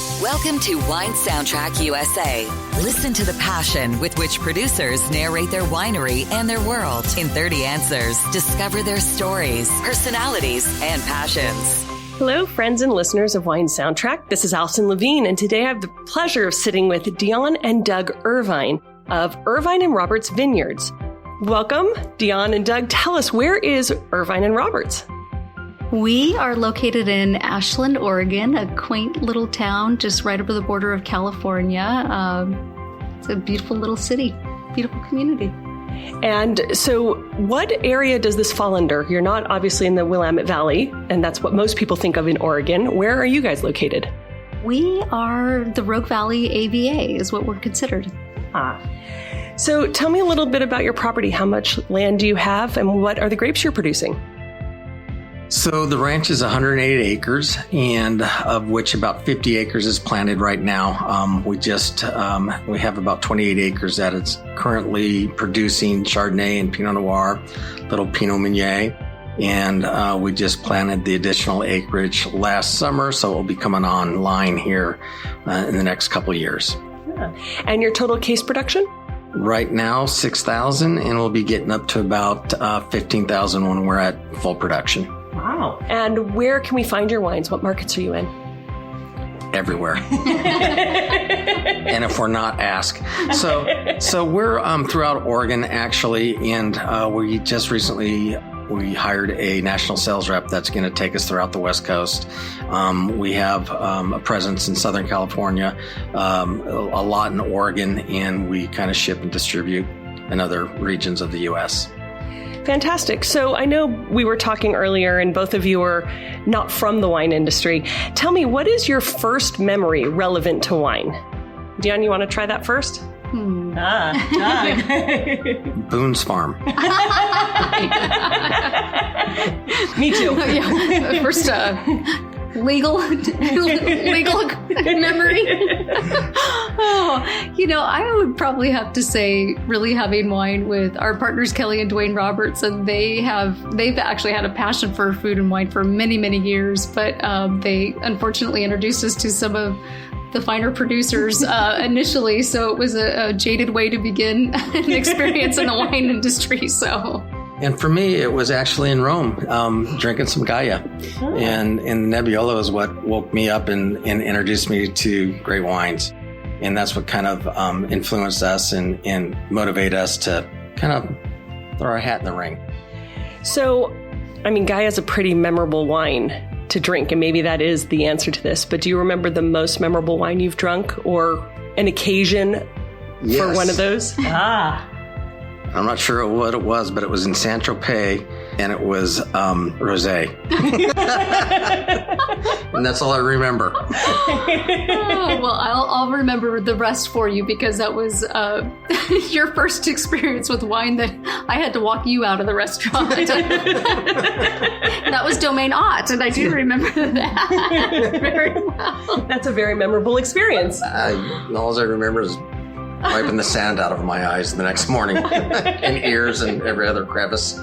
Welcome to Wine Soundtrack USA. Listen to the passion with which producers narrate their winery and their world in 30 answers. Discover their stories, personalities, and passions. Hello, friends and listeners of Wine Soundtrack. This is Allison Levine, and today I have the pleasure of sitting with Dionne and Doug Irvine of Irvine Roberts Vineyards. Welcome, Dionne and Doug. Tell us, where is Irvine Roberts? We are located in Ashland, Oregon, a quaint little town just right over the border of California. It's a beautiful little city, beautiful community. And so what area does this fall under? You're not obviously in the Willamette Valley, and that's what most people think of in Oregon. Where are you guys located? We are the Rogue Valley AVA is what we're considered. So tell me a little bit about your property. How much land do you have, and what are the grapes you're producing? So the ranch is 108 acres, and of which about 50 acres is planted right now. We have about 28 acres that it's currently producing Chardonnay and Pinot Noir, little Pinot Meunier, and we just planted the additional acreage last summer, so it will be coming online here in the next couple of years. And your total case production? Right now, 6,000, and we'll be getting up to about 15,000 when we're at full production. Wow. And where can we find your wines? What markets are you in? Everywhere. And if we're not, ask. So we're throughout Oregon, actually, and we just recently hired a national sales rep that's going to take us throughout the West Coast. We have a presence in Southern California, a lot in Oregon, and we kind of ship and distribute in other regions of the U.S. Fantastic. So I know we were talking earlier and both of you are not from the wine industry. Tell me, what is your first memory relevant to wine? Dionne, you want to try that first? Doug. Boone's Farm. Me too. Yeah. First, legal memory. I would probably have to say really having wine with our partners Kelly and Dwayne Roberts, and they've actually had a passion for food and wine for many, many years, but they unfortunately introduced us to some of the finer producers initially, so it was a jaded way to begin an experience in the wine industry. So. And for me, it was actually in Rome, drinking some Gaia. Oh. And Nebbiolo is what woke me up and introduced me to great wines. And that's what kind of influenced us and motivated us to kind of throw our hat in the ring. So, Gaia is a pretty memorable wine to drink, and maybe that is the answer to this. But do you remember the most memorable wine you've drunk or an occasion for one of those? I'm not sure what it was, but it was in Saint-Tropez, and it was rosé. And that's all I remember. I'll remember the rest for you, because that was your first experience with wine that I had to walk you out of the restaurant. That was Domaine Haute, and I do remember that very well. That's a very memorable experience. All I remember is wiping the sand out of my eyes the next morning and ears and every other crevice.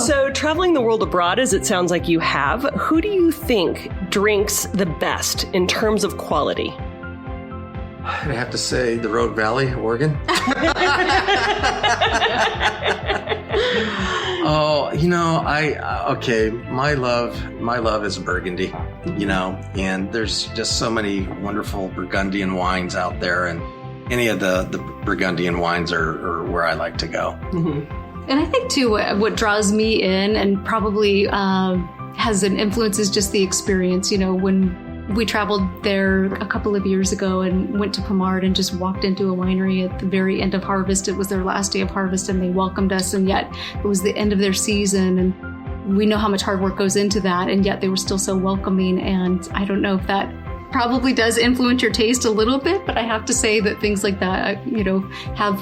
So traveling the world abroad, as it sounds like you have, who do you think drinks the best in terms of quality? I'd have to say the Rogue Valley, Oregon. My love is Burgundy, and there's just so many wonderful Burgundian wines out there, and any of the Burgundian wines are where I like to go. Mm-hmm. And I think, too, what draws me in and probably has an influence is just the experience. When we traveled there a couple of years ago and went to Pomard and just walked into a winery at the very end of harvest. It was their last day of harvest, and they welcomed us, and yet it was the end of their season. And we know how much hard work goes into that, and yet they were still so welcoming. And I don't know if that probably does influence your taste a little bit, but I have to say that things like that, have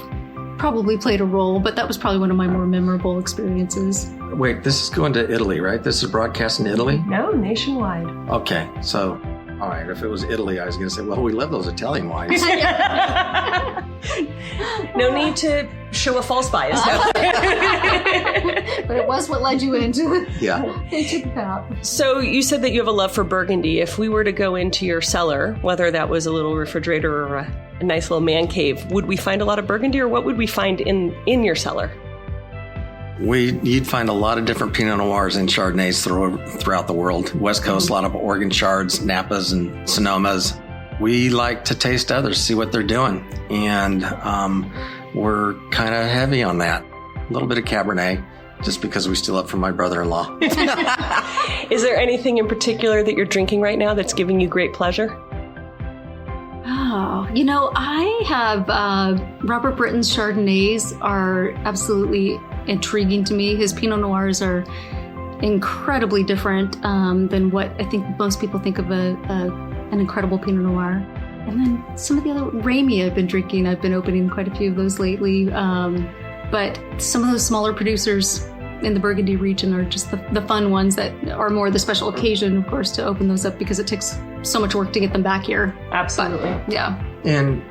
probably played a role, but that was probably one of my more memorable experiences. Wait, this is going to Italy, right? This is broadcast in Italy? No, nationwide. Okay, so All right, if it was Italy, I was going to say, well, we love those Italian wines. No need to show a false bias. But it was what led you into the path. So you said that you have a love for Burgundy. If we were to go into your cellar, whether that was a little refrigerator or a nice little man cave, would we find a lot of Burgundy, or what would we find in your cellar? You'd find a lot of different Pinot Noirs and Chardonnays throughout the world. West Coast, a lot of Oregon Chards, Napas, and Sonomas. We like to taste others, see what they're doing. And we're kind of heavy on that. A little bit of Cabernet, just because we steal it from my brother-in-law. Is there anything in particular that you're drinking right now that's giving you great pleasure? Oh, I have Robert Britton's Chardonnays are absolutely intriguing to me. His Pinot Noirs are incredibly different than what I think most people think of an incredible Pinot Noir. And then some of the other Ramey I've been drinking. I've been opening quite a few of those lately. But some of those smaller producers in the Burgundy region are just the fun ones that are more the special occasion, of course, to open those up because it takes so much work to get them back here. Absolutely. But, yeah. And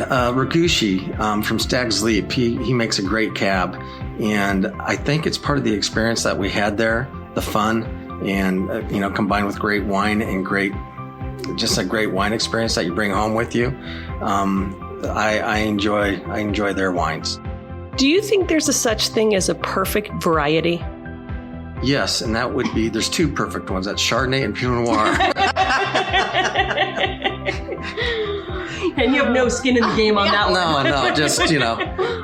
Ragushi from Stag's Leap, he makes a great cab. And I think it's part of the experience that we had there, the fun, and, combined with great wine and just a great wine experience that you bring home with you. I enjoy their wines. Do you think there's a such thing as a perfect variety? Yes, and that would be, there's two perfect ones. That's Chardonnay and Pinot Noir. And you have no skin in the game on that one. No, just,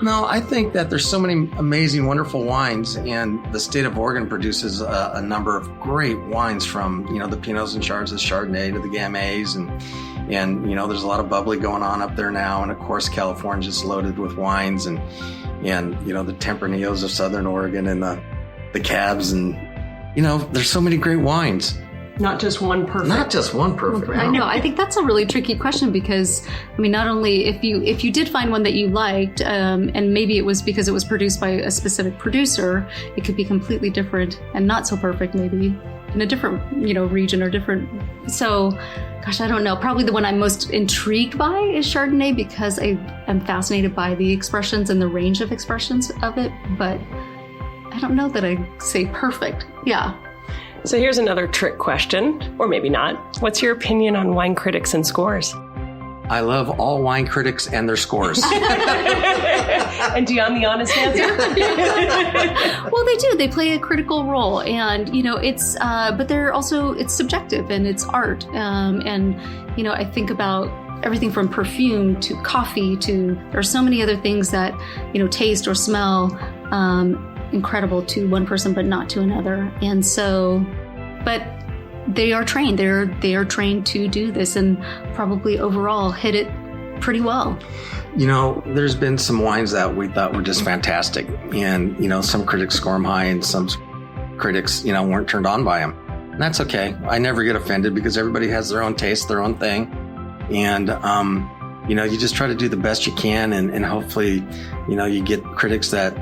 No, I think that there's so many amazing, wonderful wines, and the state of Oregon produces a number of great wines from, the Pinots and Chards, the Chardonnay to the Gamay, and there's a lot of bubbly going on up there now. And of course, California's just loaded with wines and the Tempranillos of Southern Oregon and the Cabs, and, there's so many great wines. Not just one perfect. No. I know. I think that's a really tricky question because, not only if you did find one that you liked, and maybe it was because it was produced by a specific producer, it could be completely different and not so perfect, maybe in a different, region or different. So, gosh, I don't know. Probably the one I'm most intrigued by is Chardonnay because I am fascinated by the expressions and the range of expressions of it. But I don't know that I say perfect. Yeah. So here's another trick question, or maybe not. What's your opinion on wine critics and scores? I love all wine critics and their scores. And Dionne, the honest answer? Well, they do. They play a critical role, and it's. But it's subjective and it's art. I think about everything from perfume to coffee to there are so many other things that taste or smell. Incredible to one person but not to another, and so but they are trained they are trained to do this and probably overall hit it pretty well. There's been some wines that we thought were just fantastic, and some critics score them high and some critics weren't turned on by them, and that's okay. I never get offended because everybody has their own taste, their own thing, and you just try to do the best you can, and hopefully you get critics that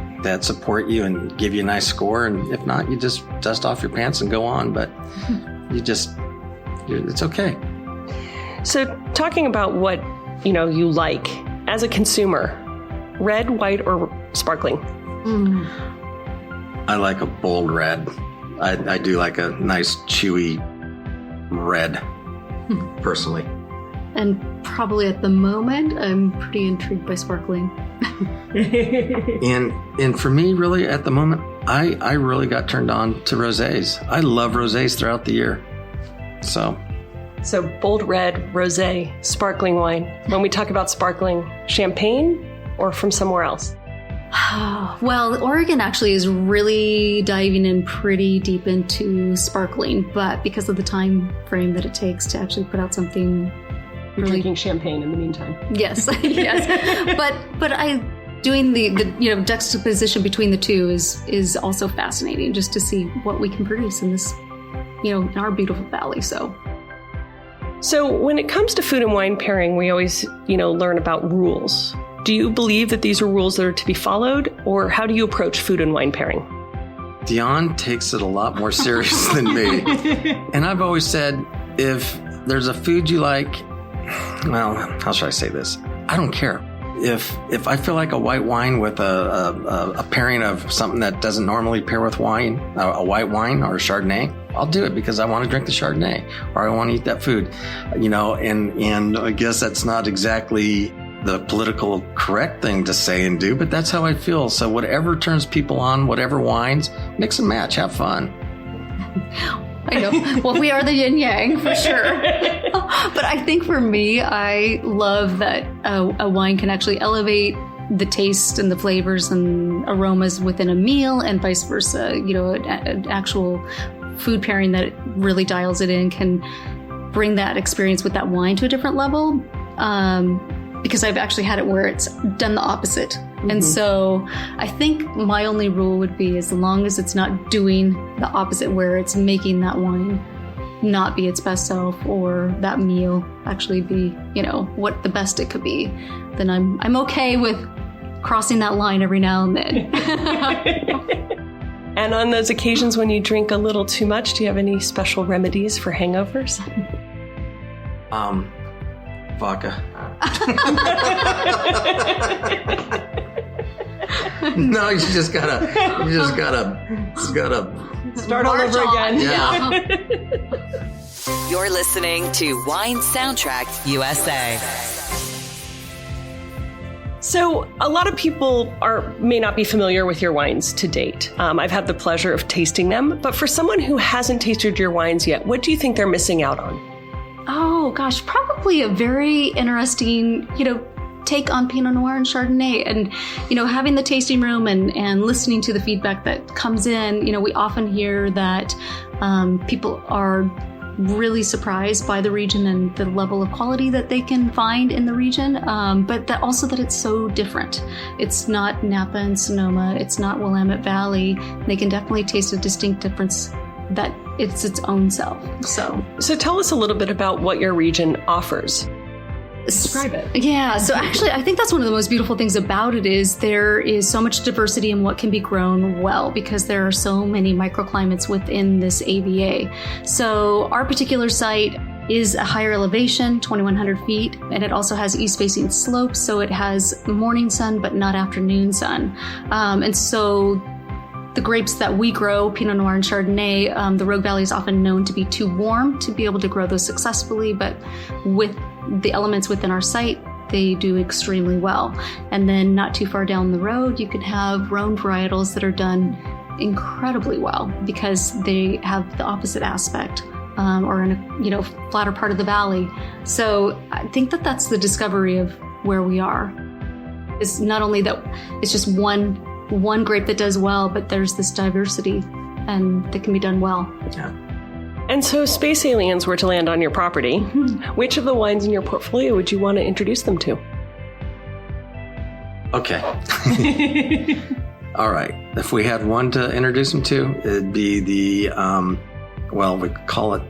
support you and give you a nice score. And if not, you just dust off your pants and go on. But it's okay. So talking about what, you like as a consumer, red, white, or sparkling? I like a bold red. I do like a nice chewy red, personally. And probably at the moment, I'm pretty intrigued by sparkling. And for me, really, at the moment, I really got turned on to rosés. I love rosés throughout the year. So bold red, rosé, sparkling wine. When we talk about sparkling, champagne or from somewhere else? Well, Oregon actually is really diving in pretty deep into sparkling, but because of the time frame that it takes to actually put out something. You're drinking champagne in the meantime. Yes, yes. But doing the juxtaposition between the two is also fascinating, just to see what we can produce in this, in our beautiful valley. So when it comes to food and wine pairing, we always, learn about rules. Do you believe that these are rules that are to be followed, or how do you approach food and wine pairing? Dionne takes it a lot more serious than me. And I've always said, if there's a food you like, well, how should I say this? I don't care. If I feel like a white wine with a pairing of something that doesn't normally pair with wine, a white wine or a Chardonnay, I'll do it because I want to drink the Chardonnay or I want to eat that food, and I guess that's not exactly the political correct thing to say and do, but that's how I feel. So whatever turns people on, whatever wines, mix and match, have fun. I know. Well, we are the yin yang for sure. But I think for me, I love that a wine can actually elevate the taste and the flavors and aromas within a meal and vice versa. An actual food pairing that really dials it in can bring that experience with that wine to a different level. Because I've actually had it where it's done the opposite. Mm-hmm. And so I think my only rule would be as long as it's not doing the opposite, where it's making that wine not be its best self or that meal actually be, what the best it could be, then I'm okay with crossing that line every now and then. And on those occasions when you drink a little too much, do you have any special remedies for hangovers? Vodka. No, you just gotta start all over again. Yeah. You're listening to Wine Soundtrack USA. So a lot of people may not be familiar with your wines to date. I've had the pleasure of tasting them, but for someone who hasn't tasted your wines yet, what do you think they're missing out on? Oh, gosh, probably a very interesting, take on Pinot Noir and Chardonnay. And, having the tasting room and listening to the feedback that comes in, we often hear that people are really surprised by the region and the level of quality that they can find in the region, but that also that it's so different. It's not Napa and Sonoma. It's not Willamette Valley. They can definitely taste a distinct difference that it's its own self. So tell us a little bit about what your region offers. Describe it. Yeah. So actually, I think that's one of the most beautiful things about it is there is so much diversity in what can be grown well because there are so many microclimates within this AVA. So our particular site is a higher elevation, 2,100 feet, and it also has east-facing slopes. So it has morning sun, but not afternoon sun. And so the grapes that we grow, Pinot Noir and Chardonnay, the Rogue Valley is often known to be too warm to be able to grow those successfully, but with the elements within our site, they do extremely well. And then not too far down the road, you can have Rhone varietals that are done incredibly well because they have the opposite aspect, or in a flatter part of the valley. So I think that that's the discovery of where we are. It's not only that it's just one grape that does well, but there's this diversity and that can be done well. Yeah. And so space aliens were to land on your property. Which of the wines in your portfolio would you want to introduce them to? Okay. All right. If we had one to introduce them to, it'd be the, we call it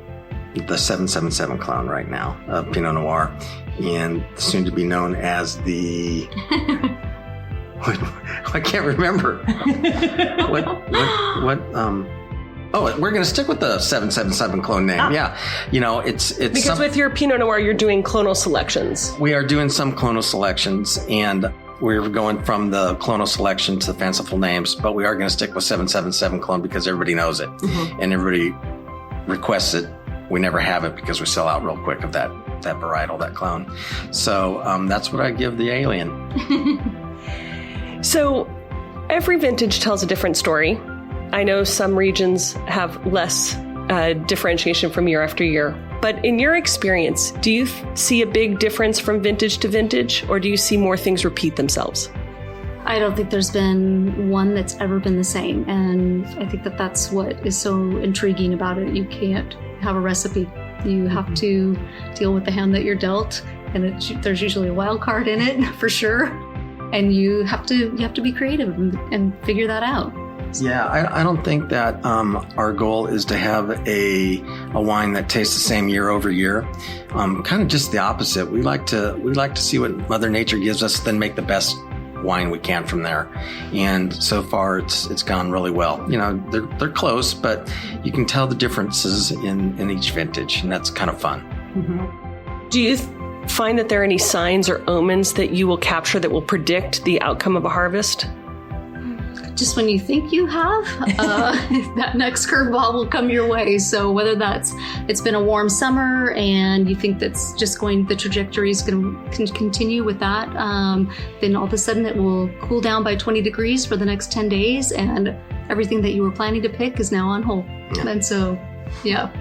the 777 clone right now, Pinot Noir, and soon to be known as the... I can't remember. We're going to stick with the 777 clone name. Yeah. It's because with your Pinot Noir, you're doing clonal selections. We are doing some clonal selections, and we're going from the clonal selection to the fanciful names, but we are going to stick with 777 clone because everybody knows it, and everybody requests it. We never have it because we sell out real quick of that varietal, that clone. So that's what I give the alien. So every vintage tells a different story. I know some regions have less differentiation from year after year. But in your experience, do you see a big difference from vintage to vintage, or do you see more things repeat themselves? I don't think there's been one that's ever been the same. And I think that that's what is so intriguing about it. You can't have a recipe. You have to deal with the hand that you're dealt. And there's usually a wild card in it, for sure. And you have to be creative and figure that out. Yeah, I don't think that our goal is to have a wine that tastes the same year over year. Kind of just the opposite. We like to see what Mother Nature gives us, then make the best wine we can from there. And so far, it's gone really well. They're close, but you can tell the differences in each vintage, and that's kind of fun. Do you find that there are any signs or omens that you will capture that will predict the outcome of a harvest? Just when you think you have, that next curveball will come your way. So whether it's been a warm summer and you think the trajectory is going to continue with that, then all of a sudden it will cool down by 20 degrees for the next 10 days and everything that you were planning to pick is now on hold. Yeah. And so, yeah.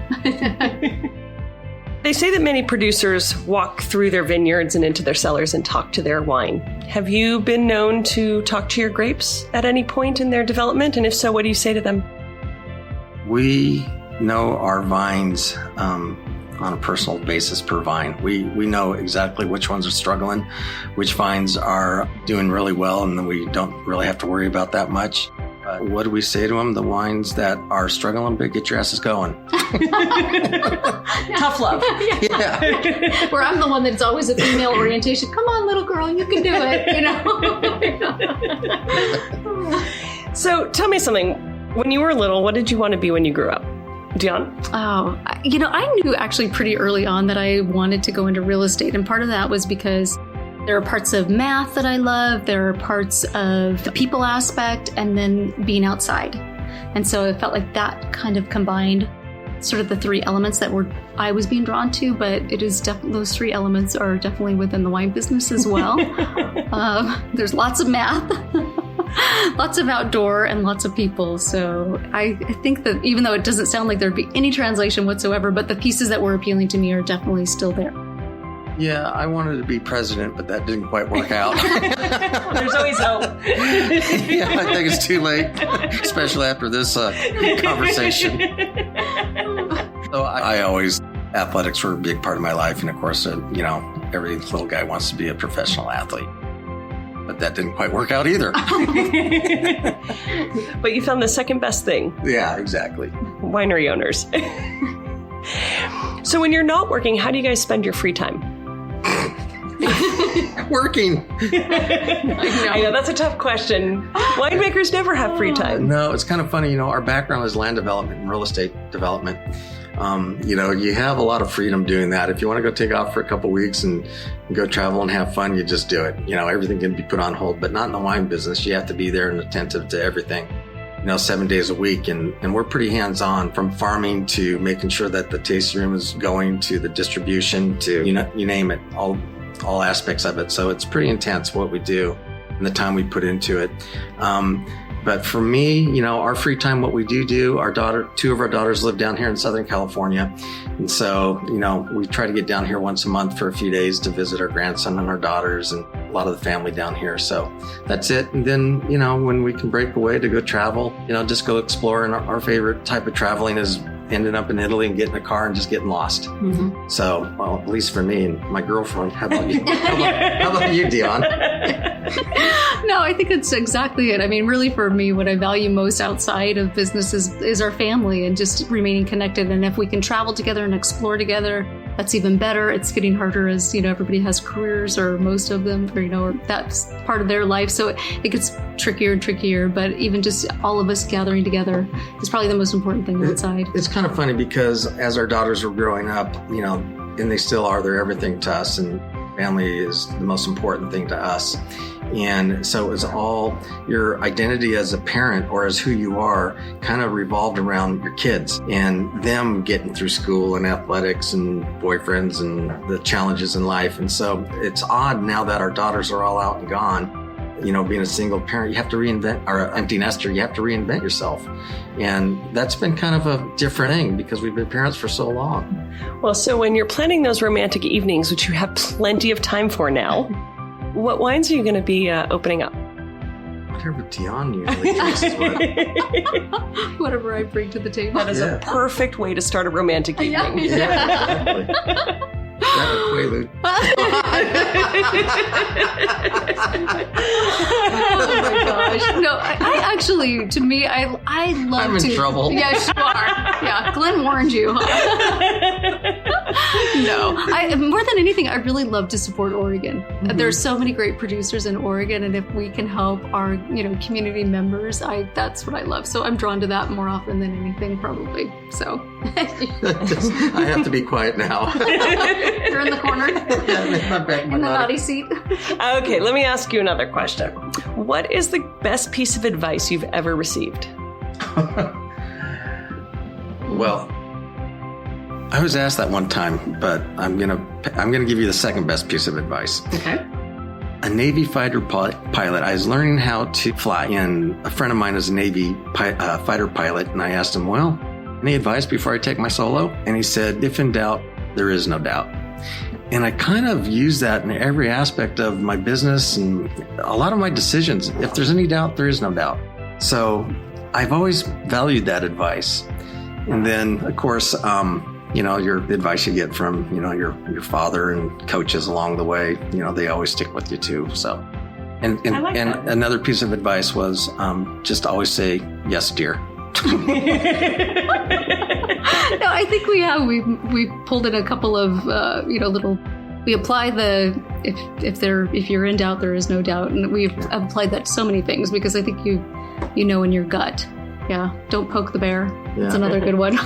They say that many producers walk through their vineyards and into their cellars and talk to their wine. Have you been known to talk to your grapes at any point in their development? And if so, what do you say to them? We know our vines on a personal basis per vine. We know exactly which ones are struggling, which vines are doing really well, and then we don't really have to worry about that much. What do we say to them? The wines that are struggling, but get your asses going. Tough love. Yeah. Where I'm the one that's always a female orientation. Come on, little girl, you can do it. So tell me something. When you were little, what did you want to be when you grew up? Dionne? Oh, I knew actually pretty early on that I wanted to go into real estate. And part of that was because there are parts of math that I love. There are parts of the people aspect and then being outside. And so it felt like that kind of combined sort of the three elements that I was being drawn to, but it is those three elements are definitely within the wine business as well. There's lots of math, lots of outdoor, and lots of people. So I think that even though it doesn't sound like there'd be any translation whatsoever, but the pieces that were appealing to me are definitely still there. Yeah, I wanted to be president, but that didn't quite work out. There's always hope. Yeah, I think it's too late, especially after this conversation. So athletics were a big part of my life. And of course, every little guy wants to be a professional athlete. But that didn't quite work out either. But you found the second best thing. Yeah, exactly. Winery owners. So when you're not working, how do you guys spend your free time? Working. I know, that's a tough question. Winemakers never have free time. No, it's kind of funny. Our background is land development and real estate development. You have a lot of freedom doing that. If you want to go take off for a couple weeks and go travel and have fun, you just do it. Everything can be put on hold, but not in the wine business. You have to be there and attentive to everything, 7 days a week. And we're pretty hands-on, from farming to making sure that the tasting room is going, to the distribution, to, you name it, all aspects of it. So it's pretty intense what we do and the time we put into it. But for me, our free time, what we do, two of our daughters live down here in Southern California. And so, we try to get down here once a month for a few days to visit our grandson and our daughters and a lot of the family down here. So that's it. And then, when we can break away to go travel, just go explore. And our favorite type of traveling is ending up in Italy and getting in a car and just getting lost. Mm-hmm. So, well, at least for me and my girlfriend. How about you? How about you, Dionne? No, I think it's exactly it. I mean, really for me, what I value most outside of business is our family and just remaining connected. And if we can travel together and explore together, that's even better. It's getting harder as, everybody has careers, or most of them, or, that's part of their life. So it gets trickier and trickier. But even just all of us gathering together is probably the most important thing outside. It's kind of funny because as our daughters were growing up, and they still are, they're everything to us, and family is the most important thing to us. And so it was all your identity as a parent or as who you are kind of revolved around your kids and them getting through school and athletics and boyfriends and the challenges in life. And so it's odd now that our daughters are all out and gone. Being a single parent, you have to reinvent, or an empty nester, you have to reinvent yourself. And that's been kind of a different thing because we've been parents for so long. Well, so when you're planning those romantic evenings, which you have plenty of time for now, what wines are you going to be opening up? Whatever Dionne usually drinks with. Whatever I bring to the table. That is a perfect way to start a romantic evening. Yeah, exactly. Quaalude. Oh my gosh. No, I actually, to me, I love I'm in trouble. Yes, you are. Yeah, Glenn warned you. No, more than anything, I really love to support Oregon. Mm-hmm. There's so many great producers in Oregon, and if we can help our, community members, that's what I love. So I'm drawn to that more often than anything, probably. So I have to be quiet now. You're in the corner, in the naughty seat. Okay, let me ask you another question. What is the best piece of advice you've ever received? Well, I was asked that one time, but I'm gonna give you the second best piece of advice. Okay. A Navy fighter pilot. I was learning how to fly, and a friend of mine is a Navy fighter pilot, and I asked him, "Well, any advice before I take my solo?" And he said, "If in doubt, there is no doubt." And I kind of use that in every aspect of my business and a lot of my decisions. If there's any doubt, there is no doubt. So I've always valued that advice. And then, of course, your advice you get from, your father and coaches along the way, they always stick with you too. So, and another piece of advice was just always say, "Yes, dear." No, I think we pulled in a couple of we apply the if you're in doubt, there is no doubt, and we've applied that to so many things because I think you know in your gut. Yeah, don't poke the bear. That's another good one.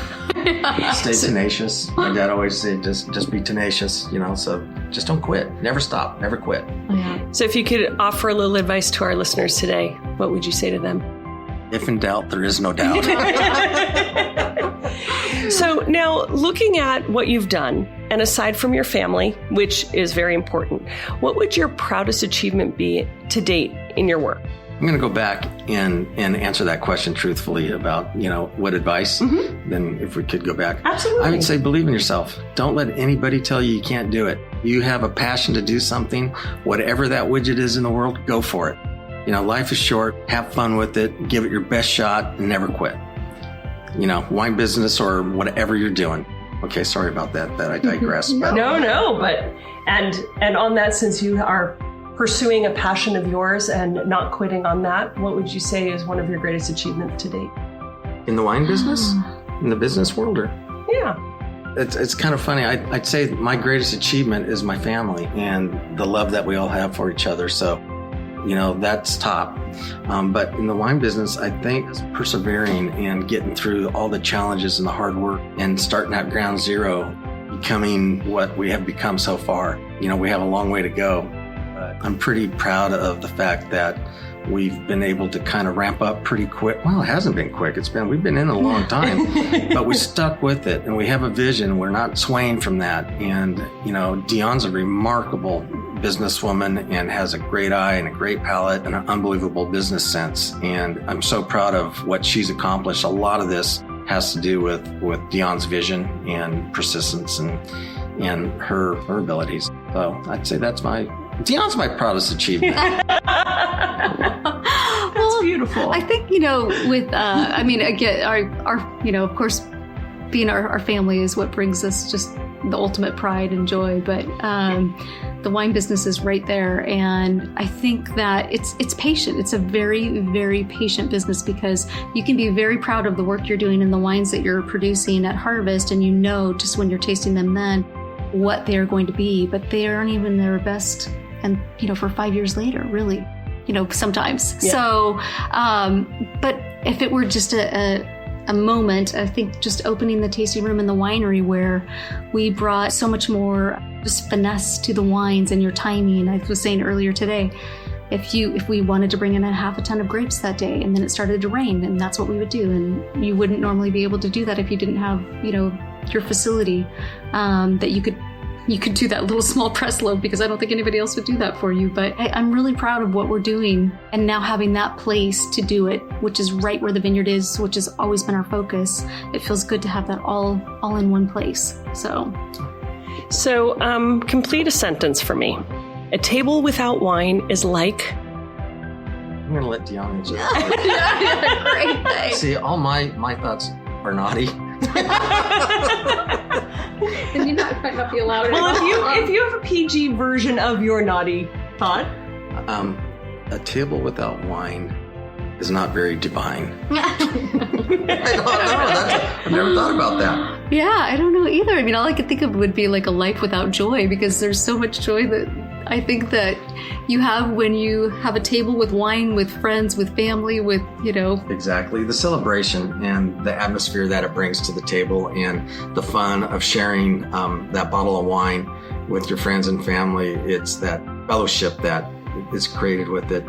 Stay tenacious. My dad always said, just be tenacious, so just don't quit. Never stop, never quit. Yeah. So if you could offer a little advice to our listeners today, what would you say to them? If in doubt, there is no doubt. So now, looking at what you've done, and aside from your family, which is very important, what would your proudest achievement be to date in your work? I'm going to go back and answer that question truthfully about, what advice. Mm-hmm. Then if we could go back. Absolutely. I would say believe in yourself. Don't let anybody tell you can't do it. You have a passion to do something, whatever that widget is in the world, go for it. Life is short. Have fun with it. Give it your best shot and never quit. Wine business or whatever you're doing. Okay, sorry about that I digress. No, but and on that, since you are pursuing a passion of yours and not quitting on that, what would you say is one of your greatest achievements to date? In the wine business? In the business world? Yeah. It's kind of funny. I'd say my greatest achievement is my family and the love that we all have for each other. So, that's top. But in the wine business, I think persevering and getting through all the challenges and the hard work and starting at ground zero, becoming what we have become so far. We have a long way to go. But I'm pretty proud of the fact that we've been able to kind of ramp up pretty quick. Well, it hasn't been quick. We've been in a long time, but we stuck with it and we have a vision. We're not swaying from that. And, Dionne's a remarkable businesswoman and has a great eye and a great palate and an unbelievable business sense. And I'm so proud of what she's accomplished. A lot of this has to do with Dionne's vision and persistence and her abilities. So I'd say Dionne's my proudest achievement. That's beautiful. I think, with, again, our of course, being our family is what brings us just the ultimate pride and joy. But the wine business is right there. And I think that it's patient. It's a very, very patient business because you can be very proud of the work you're doing in the wines that you're producing at harvest. And just when you're tasting them then what they're going to be, but they aren't even their best. And, for 5 years later, really, sometimes. Yeah. So, but if it were just a moment, I think just opening the tasting room in the winery where we brought so much more just finesse to the wines and your timing. I was saying earlier today, if we wanted to bring in a half a ton of grapes that day and then it started to rain, and that's what we would do. And you wouldn't normally be able to do that if you didn't have, your facility, that you could do that little small press load, because I don't think anybody else would do that for you. But I'm really proud of what we're doing, and now having that place to do it, which is right where the vineyard is, which has always been our focus. It feels good to have that all in one place. So complete a sentence for me. A table without wine is like... I'm going to let Dionne answer that. Yeah, great thing. See, all my thoughts are naughty. And you might not be allowed. Well, if you have a PG version of your naughty thought, a table without wine is not very divine. I don't know. I've never thought about that. Yeah, I don't know either. I mean, all I could think of would be like a life without joy, because there's so much joy that I think that you have when you have a table with wine, with friends, with family, with, Exactly. The celebration and the atmosphere that it brings to the table, and the fun of sharing that bottle of wine with your friends and family. It's that fellowship that is created with it.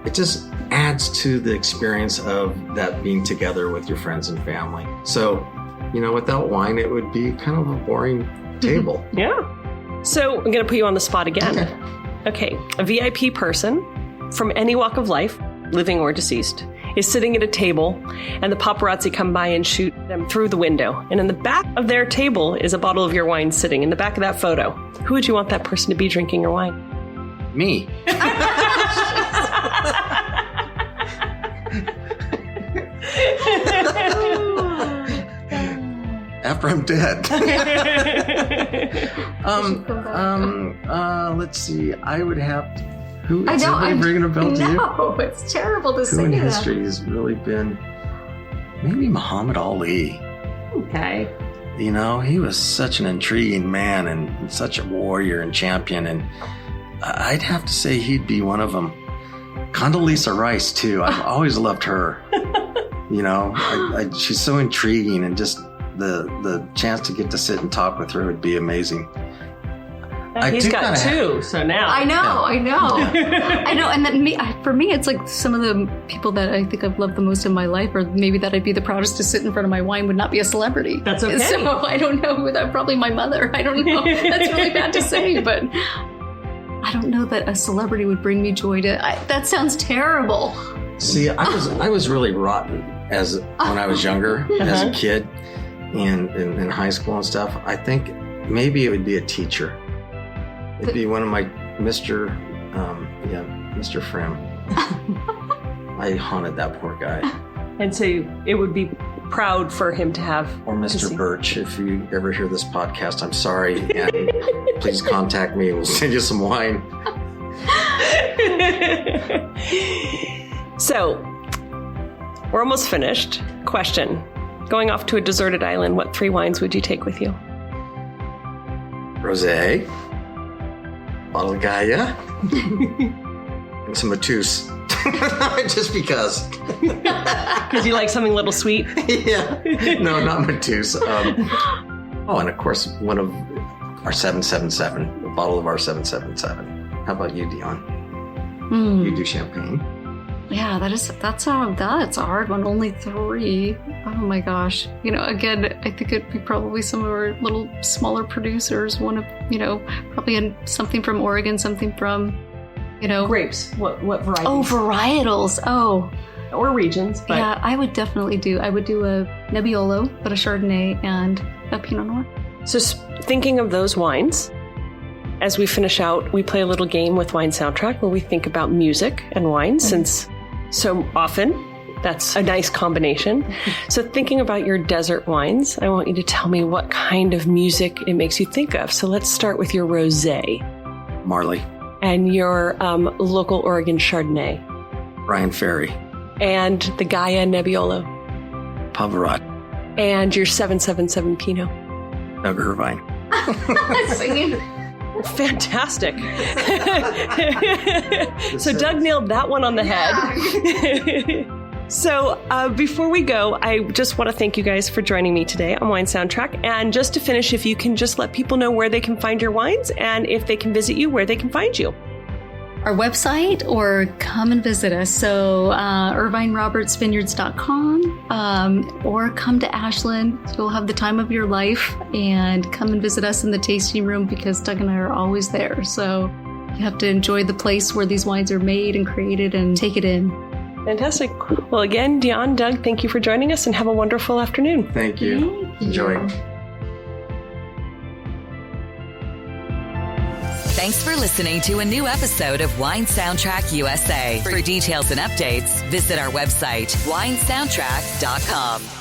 It just adds to the experience of that being together with your friends and family. So, without wine, it would be kind of a boring table. Yeah. So I'm going to put you on the spot again. Okay. A VIP person from any walk of life, living or deceased, is sitting at a table, and the paparazzi come by and shoot them through the window. And in the back of their table is a bottle of your wine sitting in the back of that photo. Who would you want that person to be drinking your wine? Me. After I'm dead. Let's see. I would have. Who is everybody ringing a bell to you? No, it's terrible to say Who in that. history has really been? Maybe Muhammad Ali. Okay. He was such an intriguing man and such a warrior and champion, and I'd have to say he'd be one of them. Condoleezza Rice too. I've always loved her. She's so intriguing, and just the chance to get to sit and talk with her would be amazing. He's got two, so now. I know. Yeah. I know. And then for me, it's like some of the people that I think I've loved the most in my life, or maybe that I'd be the proudest to sit in front of my wine, would not be a celebrity. That's okay. So I don't know. Probably my mother. I don't know. That's really bad to say, but I don't know that a celebrity would bring me joy that sounds terrible. See, I was really rotten when I was younger, as a kid, and in high school and stuff. I think maybe it would be a teacher. It'd be one of my Mr. Frim. I haunted that poor guy. And so it would be proud for him to have. Or Mr. Birch, if you ever hear this podcast, I'm sorry, and please contact me. We'll send you some wine. So, we're almost finished. Question. Going off to a deserted island, what 3 wines would you take with you? Rosé, bottle of Gaia, and some Matus. Just because. Because you like something a little sweet? Yeah. No, not Matus. And of course, one of our 777, a bottle of our 777. How about you, Dionne? You do champagne. Yeah, that's a hard one. Only 3. Oh my gosh. Again, I think it'd be probably some of our little smaller producers. One of, probably something from Oregon, something from, Grapes. What varieties? Oh, varietals. Oh. Or regions. But... Yeah, I would do a Nebbiolo, but a Chardonnay and a Pinot Noir. So thinking of those wines, as we finish out, we play a little game with Wine Soundtrack where we think about music and wine, since so often that's a nice combination. So thinking about your desert wines, I want you to tell me what kind of music it makes you think of. So let's start with your rosé. Marley. And your local Oregon Chardonnay. Brian Ferry. And the Gaia Nebbiolo. Pavarotti. And your 777 Pinot. Doug Irvine. Singing. Fantastic. So Doug nailed that one on the head. So before we go, I just want to thank you guys for joining me today on Wine Soundtrack. And just to finish, if you can just let people know where they can find your wines, and if they can visit you, where they can find you. Our website, or come and visit us. So IrvineRobertsVineyards.com, or come to Ashland. You'll have the time of your life, and come and visit us in the tasting room, because Doug and I are always there. So you have to enjoy the place where these wines are made and created and take it in. Fantastic. Well, again, Dionne, Doug, thank you for joining us, and have a wonderful afternoon. Thank you. Enjoy. Thanks for listening to a new episode of Wine Soundtrack USA. For details and updates, visit our website, winesoundtrack.com.